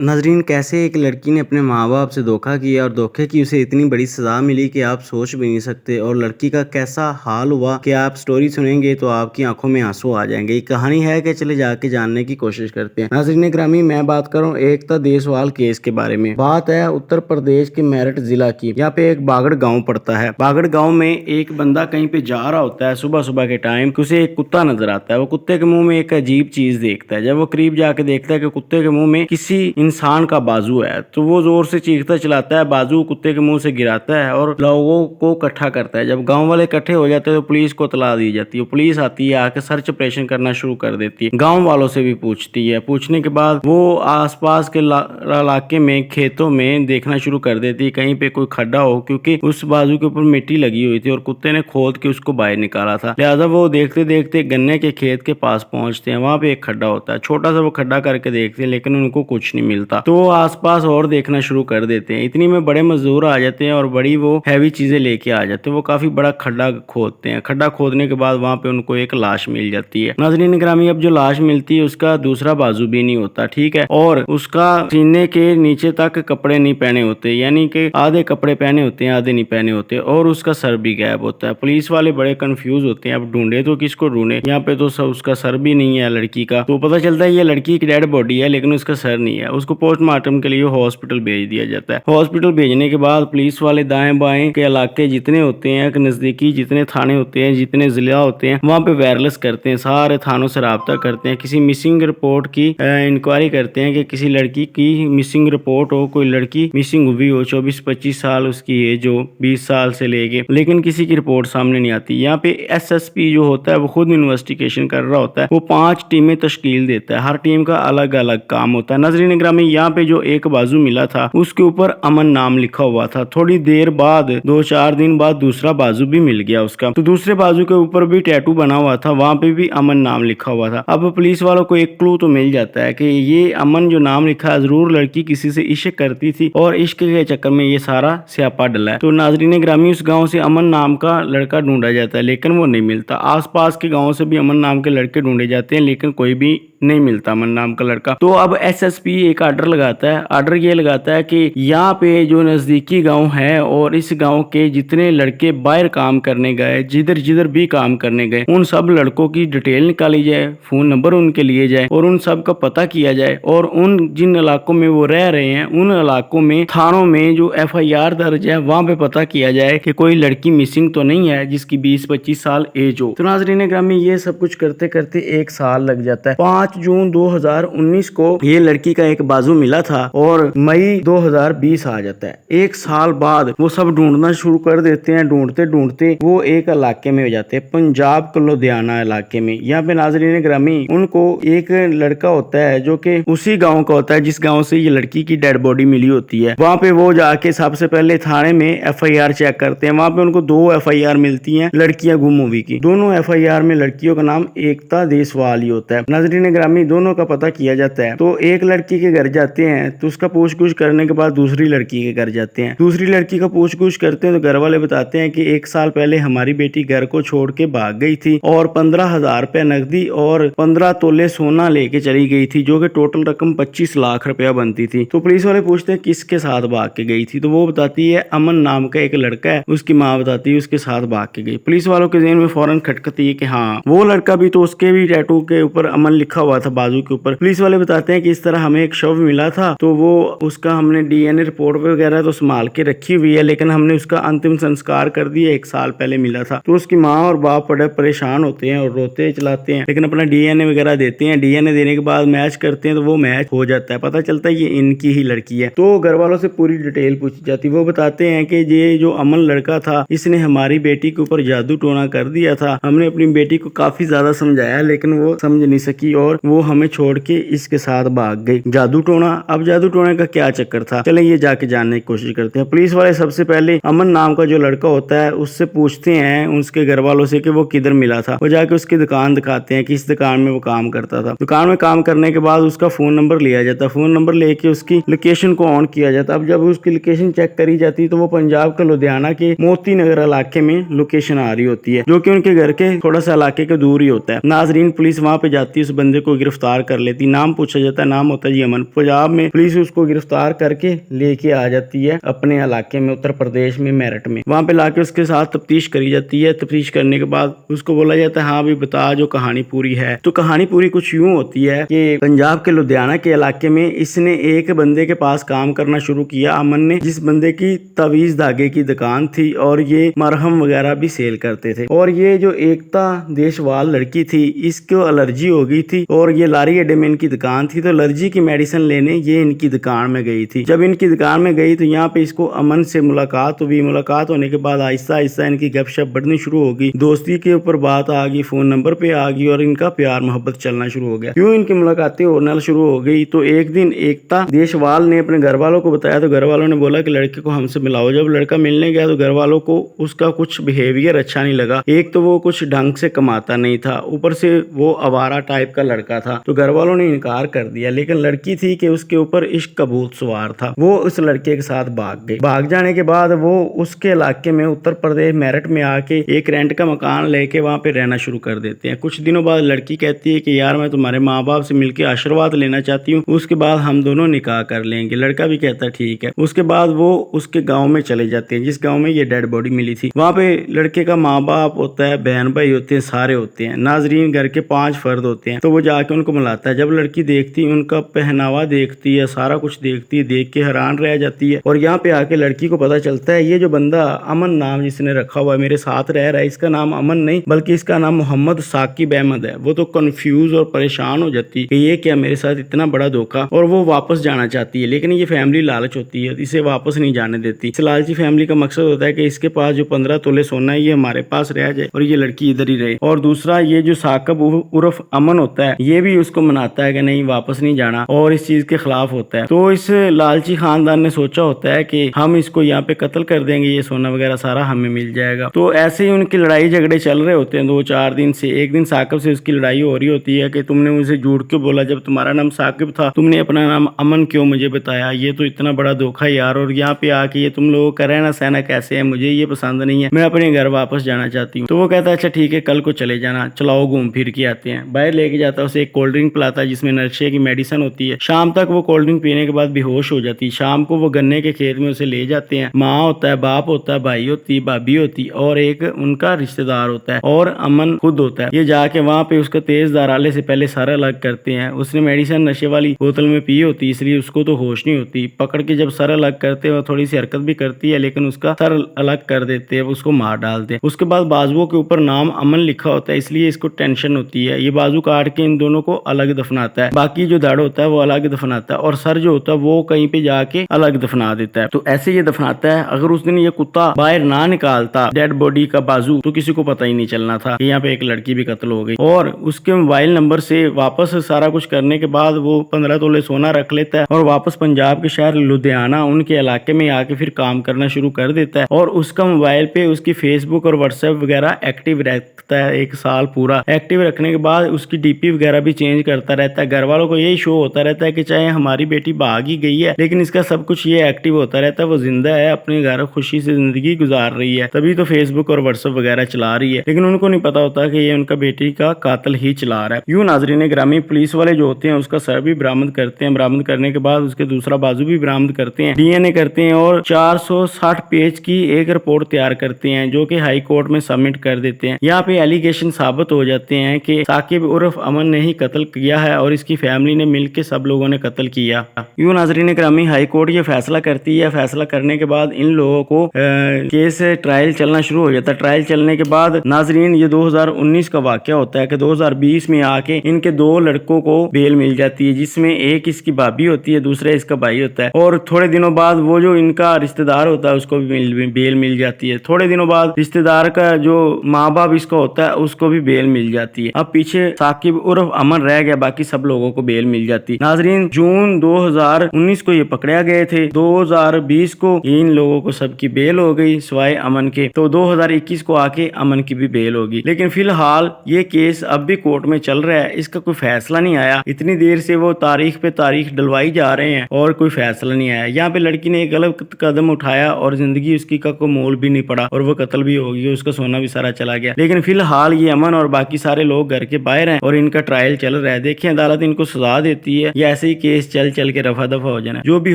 ناظرین، کیسے ایک لڑکی نے اپنے ماں باپ سے دھوکہ کیا اور دھوکے کی اسے اتنی بڑی سزا ملی کہ آپ سوچ بھی نہیں سکتے، اور لڑکی کا کیسا حال ہوا کہ آپ سٹوری سنیں گے تو آپ کی آنکھوں میں آنسو آ جائیں گے۔ یہ کہانی ہے کہ چلے جا کے جاننے کی کوشش کرتے ہیں۔ ناظرین گرامی، میں بات کروں ایکتا دیسوال کیس کے بارے میں۔ بات ہے اتر پردیش کے میرٹھ ضلع کی۔ یہاں پہ ایک باگڑ گاؤں پڑتا ہے۔ باگڑ گاؤں میں ایک بندہ کہیں پہ جا رہا ہوتا ہے صبح صبح کے ٹائم کہ اسے ایک کتا نظر آتا ہے۔ وہ کتے کے منہ میں ایک عجیب چیز دیکھتا ہے۔ جب وہ قریب جا کے دیکھتا ہے کہ کتے کے منہ میں کسی انسان کا بازو ہے تو وہ زور سے چیختا چلاتا ہے، بازو کتے کے منہ سے گراتا ہے اور لوگوں کو اکٹھا کرتا ہے۔ جب گاؤں والے اکٹھے ہو جاتے ہیں تو پولیس کو اطلاع دی جاتی ہے۔ پولیس آتی ہے، آ کے سرچ آپریشن کرنا شروع کر دیتی ہے۔ گاؤں والوں سے بھی پوچھتی ہے۔ پوچھنے کے بعد وہ آس پاس کے علاقے میں کھیتوں میں دیکھنا شروع کر دیتی ہے کہیں پہ کوئی کھڈا ہو، کیونکہ اس بازو کے اوپر مٹی لگی ہوئی تھی اور کتے نے کھود کے اس کو باہر نکالا تھا۔ لہٰذا وہ دیکھتے دیکھتے گنے کے کھیت کے پاس پہنچتے ہیں۔ وہاں پہ ایک کھڈا ہوتا ہے، چھوٹا سا وہ کھڈا کر کے دیکھتے ہیں لیکن ان کو کچھ نہیں ملتا، تو وہ آس پاس اور دیکھنا شروع کر دیتے ہیں۔ اتنی میں بڑے مزدور آ جاتے ہیں اور بڑی وہ ہیوی چیزیں لے کے آ جاتے ہیں۔ وہ کافی بڑا کھڈا کھودتے ہیں۔ کھڈا کھودنے کے بعد وہاں پہ ان کو ایک لاش مل جاتی ہے۔ ناظرین گرامی، اب جو لاش ملتی ہے اس کا دوسرا بازو بھی نہیں ہوتا، ٹھیک ہے، اور اس کا سینے کے نیچے تک کپڑے نہیں پہنے ہوتے، یعنی کہ آدھے کپڑے پہنے ہوتے ہیں آدھے نہیں پہنے ہوتے، اور اس کا سر بھی غائب ہوتا ہے۔ پولیس والے بڑے کنفیوز ہوتے ہیں، اب ڈھونڈے تو کس کو ڈھونڈے، یہاں پہ تو اس کا سر بھی نہیں ہے لڑکی کا، تو پتہ چلتا ہے یہ لڑکی کی ڈیڈ باڈی ہے لیکن اس کا سر نہیں ہے۔ اس کو پوسٹ مارٹم کے لیے ہاسپٹل بھیج دیا جاتا ہے۔ ہاسپٹل بھیجنے کے بعد پولیس والے دائیں بائیں کے علاقے جتنے ہوتے ہیں، نزدیکی جتنے تھانے ہوتے ہیں، جتنے ضلع ہوتے ہیں، وہاں پہ وائرلیس کرتے ہیں، سارے تھانوں سے رابطہ کرتے ہیں، کسی مسنگ رپورٹ کی انکوائری کرتے ہیں کہ کسی لڑکی کی مسنگ رپورٹ ہو، کوئی لڑکی مسنگ ہوئی ہو، 24-25 سال اس کی ایج ہو، 20 سال سے لے کے، لیکن کسی کی رپورٹ سامنے نہیں آتی۔ یہاں پہ SSP جو ہوتا ہے وہ خود انویسٹیگیشن کر رہا ہوتا ہے، وہ 5 ٹیمیں تشکیل دیتا ہے، ہر ٹیم کا الگ الگ کام ہوتا ہے۔ ناظرین گرامی، یہاں پہ جو ایک بازو ملا تھا اس کے اوپر امن نام لکھا ہوا تھا۔ تھوڑی دیر بعد 2-4 دن بعد دوسرا بازو بھی مل گیا اس کا، تو دوسرے بازو کے اوپر بھی ٹیٹو بنا ہوا تھا، وہاں پہ بھی امن نام لکھا ہوا تھا۔ اب پولیس والوں کو ایک کلو تو مل جاتا ہے کہ یہ امن جو نام لکھا ہے ضرور لڑکی کسی سے عشق کرتی تھی اور عشق کے چکر میں یہ سارا سیاپا ڈلا ہے۔ تو ناظرین گرامی، اس گاؤں سے امن نام کا لڑکا ڈھونڈا جاتا ہے لیکن وہ نہیں ملتا۔ آس پاس کے گاؤں سے بھی امن نام کے لڑکے ڈھونڈے جاتے ہیں لیکن کوئی بھی نہیں ملتا امن نام کا لڑکا۔ تو اب SSP ایک آرڈر لگاتا ہے، آرڈر یہ لگاتا ہے کہ یہاں پہ جو نزدیکی گاؤں ہے اور اس گاؤں کے جتنے لڑکے باہر کام کرنے گئے، جدھر بھی کام کرنے گئے، ان سب لڑکوں کی ڈیٹیل نکالی جائے، فون نمبر ان کے لیے جائے اور ان سب کا پتہ کیا جائے، اور ان جن علاقوں میں وہ رہ رہے ہیں ان علاقوں میں تھانوں میں جو FIR درج ہے وہاں پہ پتہ کیا جائے کہ کوئی لڑکی مسنگ تو نہیں ہے جس کی 20-25 سال ایج ہو۔ تو ناظرین گرامی، یہ سب کچھ کرتے کرتے 1 سال لگ جاتا ہے۔ 5 جون 2019 کو یہ لڑکی کا ایک بازو ملا تھا اور مئی 2020 آ جاتا ہے۔ 1 سال بعد وہ سب ڈھونڈنا شروع کر دیتے ہیں، ڈھونڈتے ڈھونڈتے وہ ایک علاقے میں ہو جاتے ہیں، پنجاب کے لدھیانہ علاقے میں۔ یہاں پہ ناظرین گرامی، ان کو ایک لڑکا ہوتا ہے جو کہ اسی گاؤں کا ہوتا ہے جس گاؤں سے یہ لڑکی کی ڈیڈ باڈی ملی ہوتی ہے۔ وہاں پہ وہ جا کے سب سے پہلے تھانے میں FIR چیک کرتے ہیں۔ وہاں پہ ان کو 2 FIR ملتی ہیں لڑکیاں گم ہوئی کی۔ دونوں FIR میں لڑکیوں کا نام ایکتا دیسوال ہی ہوتا ہے۔ ناظرین گرامی، دونوں کا پتہ کیا جاتا ہے، تو ایک لڑکی کے گھر جاتے ہیں تو اس کا پوچھ گچھ کرنے کے بعد دوسری لڑکی کے گھر جاتے ہیں۔ دوسری لڑکی کا پوچھ گچھ کرتے ہیں تو گھر والے بتاتے ہیں کہ 1 سال پہلے ہماری بیٹی گھر کو چھوڑ کے بھاگ گئی تھی اور 15,000 روپے نقدی اور 15 تولے سونا لے کے چلی گئی تھی، جو کہ ٹوٹل رقم 25 لاکھ روپیہ بنتی تھی۔ تو پولیس والے پوچھتے ہیں کس کے ساتھ بھاگ کے گئی تھی، تو وہ بتاتی ہے امن نام کا ایک لڑکا ہے، اس کی ماں بتاتی ہے اس کے ساتھ بھاگ کے گئی۔ پولیس والوں کے ذہن میں فوراً کھٹکتی ہے کہ ہاں وہ لڑکا بھی تو، اس کے بھی ٹیٹو کے اوپر امن لکھا ہوا تھا بازو کے اوپر۔ پولیس والے بتاتے ہیں کہ اس طرح ہمیں ایک شو ملا تھا تو وہ اس کا ہم نے DNA رپورٹ وغیرہ تو سنبھال کے رکھی ہوئی ہے لیکن ہم نے اس کا انتم سنسکار کر دیا، 1 سال پہلے ملا تھا۔ تو اس کی ماں اور باپ بڑے پریشان ہوتے ہیں اور روتے چلاتے ہیں لیکن اپنا DNA وغیرہ دیتے ہیں۔ DNA دینے کے بعد میچ کرتے ہیں تو وہ میچ ہو جاتا ہے، پتہ چلتا ہے یہ ان کی ہی لڑکی ہے۔ تو گھر والوں سے پوری ڈیٹیل پوچھی جاتی، وہ بتاتے ہیں کہ یہ جو امن لڑکا تھا اس نے ہماری بیٹی کے اوپر جادو ٹونا کر دیا تھا، ہم نے اپنی بیٹی کو کافی زیادہ سمجھایا لیکن وہ سمجھ نہیں سکی اور وہ ہمیں چھوڑ کے اس کے ساتھ بھاگ گئی۔ جادو ٹونا، اب جادو ٹونے کا کیا چکر تھا، چلیں یہ جا کے جاننے کی کوشش کرتے ہیں۔ پولیس والے سب سے پہلے امن نام کا جو لڑکا ہوتا ہے اس سے پوچھتے ہیں، اس کے گھر والوں سے، کہ وہ کدھر ملا تھا۔ وہ جا کے اس کی دکان دکھاتے ہیں کہ اس دکان میں وہ کام کرتا تھا۔ دکان میں کام کرنے کے بعد اس کا فون نمبر لیا جاتا ہے، فون نمبر لے کے اس کی لوکیشن کو آن کیا جاتا ہے۔ اب جب اس کی لوکیشن چیک کری جاتی تو وہ پنجاب کے لدھیانہ کے موتی نگر علاقے میں لوکیشن آ رہی ہوتی ہے، جو کہ ان کے گھر کے تھوڑا سا علاقے کے دور ہی ہوتا ہے۔ ناظرین، پولیس وہاں پہ جاتی ہے، اس بندے کو گرفتار کر لیتی، نام پوچھا جاتا ہے، نام ہوتا ہے جی امن पंजाब में पुलिस उसको गिरफ्तार करके लेके आ जाती है अपने इलाके में, उत्तर प्रदेश में, मेरठ में। वहां पे लाके उसके साथ तफ्तीश करी जाती है। तफ्तीश करने के बाद उसको बोला जाता है हाँ भी बता जो कहानी पूरी है। तो कहानी पूरी कुछ यूं होती है कि पंजाब के लुधियाना के इलाके में इसने एक बंदे के पास काम करना शुरू किया, अमन ने, जिस बंदे की तवीज धागे की दुकान थी और ये मरहम वगैरह भी सेल करते थे। और ये जो एकता देशवाल लड़की थी इसको एलर्जी हो गई थी और ये लारी अड्डे में इनकी दुकान थी, तो एलर्जी की मेडिसिन लेने ये इनकी दुकान में गई थी। जब इनकी दुकान में गई तो यहाँ पे इसको अमन से मुलाकात हुई। मुलाकात होने के बाद आहिस्ता आहिस्ता इनकी गपशप बढ़नी शुरू हो गई, दोस्ती के ऊपर बात आ गई, फोन नंबर पे आ गई और इनका प्यार मोहब्बत चलना शुरू हो गया। क्यों इनकी मुलाकातें होना शुरू हो गई, तो एक दिन एकता देशवाल ने अपने घर वालों को बताया, तो घर वालों ने बोला कि लड़के को हमसे मिलाओ। जब लड़का मिलने गया तो घर वालों को उसका कुछ बिहेवियर अच्छा नहीं लगा। एक तो वो कुछ ढंग से कमाता नहीं था, ऊपर से वो आवारा टाइप का लड़का था, तो घर वालों ने इनकार कर दिया। लेकिन लड़की थी कि उसके ऊपर इश्क का भूत सवार था, वो उस लड़के के साथ भाग गई। भाग जाने के बाद वो उसके इलाके में उत्तर प्रदेश मेरठ में आके एक रेंट का मकान लेके वहां पे रहना शुरू कर देते हैं। कुछ दिनों बाद लड़की कहती है कि यार मैं तुम्हारे माँ बाप से मिलकर आशीर्वाद लेना चाहती हूँ, उसके बाद हम दोनों निकाह कर लेंगे। लड़का भी कहता है ठीक है। उसके बाद वो उसके गांव में चले जाते हैं जिस गांव में ये डेड बॉडी मिली थी। वहां पे लड़के का माँ बाप होता है, बहन भाई होते हैं, सारे होते हैं, नाजरीन घर के 5 फर्द होते हैं। तो वो जाके उनको मिलाता है। जब लड़की देखती है, उनका पहनावा देखती है, सारा कुछ देखती है, देख के हैरान रह जाती है। और यहाँ पे आके लड़की को पता चलता है ये जो बंदा अमन नाम जिसने रखा हुआ है मेरे साथ रह रहा है, इसका नाम अमन नहीं बल्कि इसका नाम मोहम्मद साकिब अहमद है। वो तो कंफ्यूज और परेशान हो जाती है कि ये क्या मेरे साथ इतना बड़ा धोखा, और वो वापस जाना चाहती है। लेकिन ये फैमिली लालच होती है, इसे वापस नहीं जाने देती। इस लालची फैमिली का मकसद होता है कि इसके पास जो 15 तोले सोना है ये हमारे पास रह जाए और ये लड़की इधर ही रहे। और दूसरा ये जो साकिब उर्फ अमन होता है ये भी उसको मनाता है कि नहीं वापस नहीं जाना और इस चीज के खिलाफ होता है। तो इस लालची खानदान ने सोचा होता है कि हम इसको यहाँ पे कत्ल कर देंगे, ये सोना वगैरह सारा हमें मिल जाएगा। तो ऐसे ही उनकी लड़ाई झगड़े चल रहे होते हैं 2-4 दिन से। एक दिन साकिब से उसकी लड़ाई हो रही होती है कि तुमने मुझे झूठ क्यों बोला, जब तुम्हारा नाम साकिब था तुमने अपना नाम अमन क्यों मुझे बताया, ये तो इतना बड़ा धोखा यार। और यहाँ पे आके ये तुम लोगों का रहना सहना कैसे है, मुझे ये पसंद नहीं है, मैं अपने घर वापस जाना चाहती हूँ। तो वो कहता है अच्छा ठीक है कल को चले जाना, चलाओ घूम फिर के आते हैं। बाहर लेके जाता है उसे, एक कोल्ड ड्रिंक पिलाता है जिसमें नशे की मेडिसिन होती है। शाम तक वो कोल्ड ड्रिंक पीने के बाद बेहोश हो जाती है। शाम को वो गन्ने के खेत में उसे ले जाते हैं। माँ होता है, बाप होता है, भाई होती है, भाभी होती है और एक उनका रिश्तेदार होता है और अमन खुद होता है। ये जाके वहां पे उसका तेज धाराले से पहले सर अलग करते हैं। उसने मेडिसिन नशे वाली बोतल में पी होती है इसलिए उसको तो होश नहीं होती। पकड़ के जब सर अलग करते हैं वो थोड़ी सी हरकत भी करती है लेकिन उसका सर अलग कर देते हैं, उसको मार डालते हैं। उसके बाद बाजुओं के ऊपर नाम अमन लिखा होता है इसलिए इसको टेंशन होती है। ये बाजू काट के इन दोनों को अलग दफनाता है, बाकी जो धड़ होता है वो अलग दफनाता है और सर जो होता है वो कहीं पे जाके अलग दफना देता है। तो ऐसे ये दफनाता है। अगर उस दिन ये कुत्ता बाहर ना निकालता डेड बॉडी का बाजू तो किसी को पता ही नहीं चलना था कि यहाँ पे एक लड़की भी कत्ल हो गई। और उसके मोबाइल नंबर से वापस सारा कुछ करने के बाद वो 15 तोले सोना रख लेता है और वापस पंजाब के शहर लुधियाना उनके इलाके में आके फिर काम करना शुरू कर देता है। और उसका मोबाइल पे उसकी फेसबुक और व्हाट्सएप वगैरह एक्टिव रहता है 1 साल पूरा। एक्टिव रखने के बाद उसकी डीपी वगैरह भी चेंज करता रहता है। घर वालों को यही शो होता रहता है कि चाहे हमारी बेटी भाग ही गई है लेकिन इसका सब कुछ ये एक्टिव होता रहता है, वो जिंदा है, अपने घर खुशी से जिंदगी गुजार रही है, तभी तो फेसबुक और व्हाट्सएप वगैरह चला रही है। लेकिन उनको नहीं पता होता कि ये उनका बेटी का कातिल ही चला रहा है। यूं नाजरीन ग्रामीण पुलिस वाले जो होते हैं उसका सर भी बरामद करते हैं। बरामद करने के बाद उसके दूसरा बाजू भी बरामद करते हैं, डीएनए करते हैं और 460 पेज की एक रिपोर्ट तैयार करते हैं जो कि हाई कोर्ट में सबमिट कर देते हैं। यहाँ पे एलिगेशन साबित हो जाते हैं कि साकिब उर्फ अमन ने ही कत्ल किया है और इसकी फैमिली ने मिलकर सब लोगों ने कत्ल किया। यूं नाजरीन ग्रामीण हाई कोर्ट ये फैसला करती है। फैसला करने के बाद इन लोगों को केस ट्रायल चलना शुरू हो जाता है। ट्रायल चलने के बाद नाजरीन ये 2019 का वाकया होता है कि 2020 में आके इनके 2 लड़कों को बेल मिल जाती है जिसमें एक इसकी भाभी होती है, दूसरा इसका भाई होता है। और थोड़े दिनों बाद वो जो इनका रिश्तेदार होता है उसको भी बेल मिल जाती है। थोड़े दिनों बाद रिश्तेदार का जो माँ बाप इसका होता है उसको भी बेल मिल जाती है। अब पीछे साकिब उर्फ अमन रह गया, बाकी सब लोगों को बेल मिल जाती है। नाजरीन जून 2019 को ये पकड़े गए थे, 2020 को इन लोगों को सबकी बेल हो गई सिवाय अमन के। तो 2021 को आके अमन की भी बेल होगी। लेकिन फिलहाल ये केस अब भी कोर्ट में चल रहा है, इसका कोई फैसला नहीं आया। इतनी देर से वो तारीख पे तारीख डलवाई जा रहे हैं और कोई फैसला नहीं आया। यहाँ पे लड़की ने एक गलत कदम उठाया और जिंदगी उसकी का कोई मोल भी नहीं पड़ा और वो कत्ल भी हो गई, उसका सोना भी सारा चला गया। लेकिन फिलहाल ये अमन और बाकी सारे लोग घर के बाहर हैं और इनका ट्रायल चल रहा है। देखिए अदालत इनको सजा देती है या ऐसे ایسے ہی کیس چل چل کے رفع دفع ہو جانا. جو بھی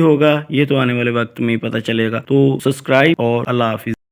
ہوگا یہ تو آنے والے وقت میں ہی پتہ چلے گا. تو سبسکرائب اور اللہ حافظ.